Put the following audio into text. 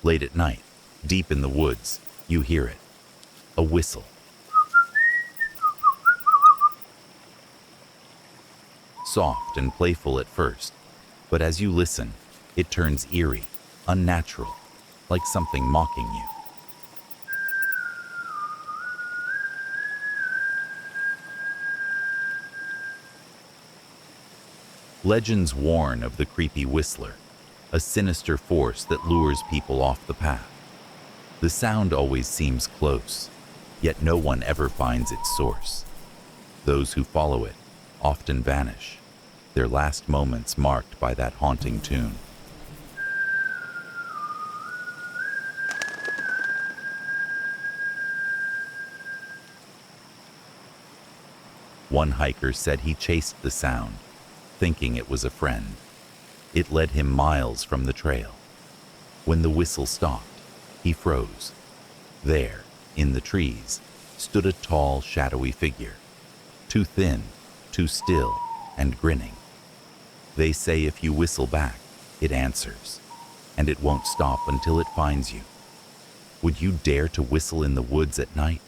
Late at night, deep in the woods, you hear it. A whistle. Soft and playful at first, but as you listen, it turns eerie, unnatural, like something mocking you. Legends warn of the creepy whistler, a sinister force that lures people off the path. The sound always seems close, yet no one ever finds its source. Those who follow it often vanish, their last moments marked by that haunting tune. One hiker said he chased the sound, thinking it was a friend. It led him miles from the trail. When the whistle stopped, he froze. There, in the trees, stood a tall, shadowy figure, too thin, too still, and grinning. They say if you whistle back, it answers, and it won't stop until it finds you. Would you dare to whistle in the woods at night?